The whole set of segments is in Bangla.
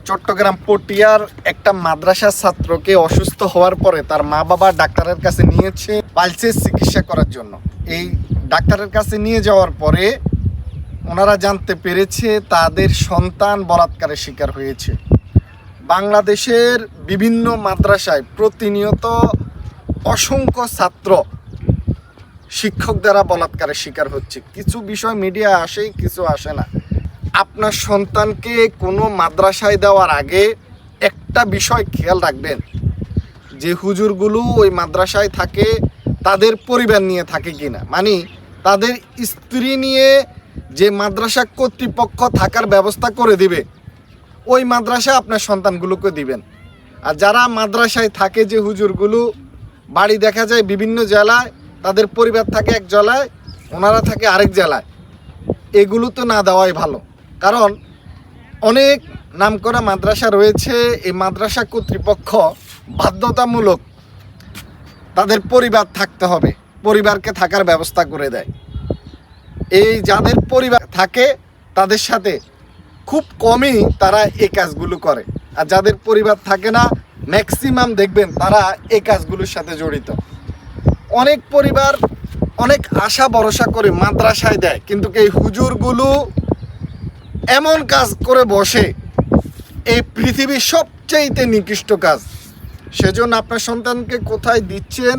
চট্টগ্রাম পটিয়ার একটা মাদ্রাসার ছাত্রকে অসুস্থ হওয়ার পরে তার মা বাবা ডাক্তারের কাছে নিয়েছে পালসের চিকিৎসা করার জন্য। এই ডাক্তারের কাছে নিয়ে যাওয়ার পরে ওনারা জানতে পেরেছে তাদের সন্তান বলাৎকারের শিকার হয়েছে। বাংলাদেশের বিভিন্ন মাদ্রাসায় প্রতিনিয়ত অসংখ্য ছাত্র শিক্ষক দ্বারা বলাৎকারের শিকার হচ্ছে। কিছু বিষয় মিডিয়া আসে, কিছু আসে না। আপনার সন্তানকে কোনো মাদ্রাসায় দেওয়ার আগে একটা বিষয় খেয়াল রাখবেন, যে হুজুরগুলো ওই মাদ্রাসায় থাকে তাদের পরিবার নিয়ে থাকে কিনা, মানে তাদের স্ত্রী নিয়ে যে মাদ্রাসা কর্তৃপক্ষ থাকার ব্যবস্থা করে দিবে ওই মাদ্রাসা আপনার সন্তানগুলোকে দিবেন। আর যারা মাদ্রাসায় থাকে যে হুজুরগুলো, বাড়ি দেখা যায় বিভিন্ন জেলায়, তাদের পরিবার থাকে এক জেলায়, ওনারা থাকে আরেক জেলায়, এগুলো তো না দেওয়াই ভালো। কারণ অনেক নামকরা মাদ্রাসা রয়েছে, এই মাদ্রাসা কর্তৃপক্ষ বাধ্যতামূলক তাদের পরিবার থাকতে হবে, পরিবারকে থাকার ব্যবস্থা করে দেয়। এই যাদের পরিবার থাকে তাদের সাথে খুব কমই তারা এই কাজগুলো করে, আর যাদের পরিবার থাকে না ম্যাক্সিমাম দেখবেন তারা এই কাজগুলোর সাথে জড়িত। অনেক পরিবার অনেক আশা ভরসা করে মাদ্রাসায় দেয়, কিন্তু এই হুজুরগুলো এমন কাজ করে বসে, এই পৃথিবীর সবচেয়ে নিকৃষ্ট কাজ। সেজন্য আপনার সন্তানকে কোথায় দিচ্ছেন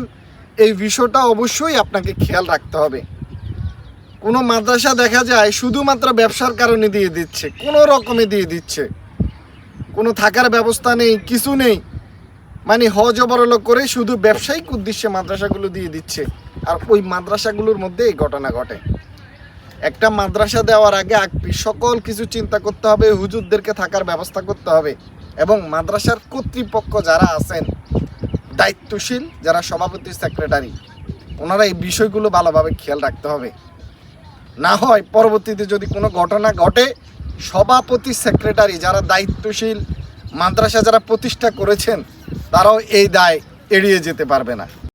এই বিষয়টা অবশ্যই আপনাকে খেয়াল রাখতে হবে। কোনো মাদ্রাসা দেখা যায় শুধুমাত্র ব্যবসার কারণে দিয়ে দিচ্ছে, কোনো রকমে দিয়ে দিচ্ছে, কোনো থাকার ব্যবস্থা নেই, কিছু নেই, মানে হজবরল করে শুধু ব্যবসায়িক উদ্দেশ্যে মাদ্রাসাগুলো দিয়ে দিচ্ছে। আর ওই মাদ্রাসাগুলোর মধ্যে এই ঘটনা ঘটে। একটা মাদ্রাসা দেওয়ার আগে সকল কিছু চিন্তা করতে হবে, হুজুরদেরকে থাকার ব্যবস্থা করতে হবে, এবং মাদ্রাসার কর্তৃপক্ষ যারা আছেন, দায়িত্বশীল যারা সভাপতি সেক্রেটারি, ওনারা এই বিষয়গুলো ভালোভাবে খেয়াল রাখতে হবে। না হয় পরবর্তীতে যদি কোনো ঘটনা ঘটে, সভাপতি সেক্রেটারি যারা দায়িত্বশীল মাদ্রাসা যারা প্রতিষ্ঠা করেছেন তারাও এই দায় এড়িয়ে যেতে পারবে না।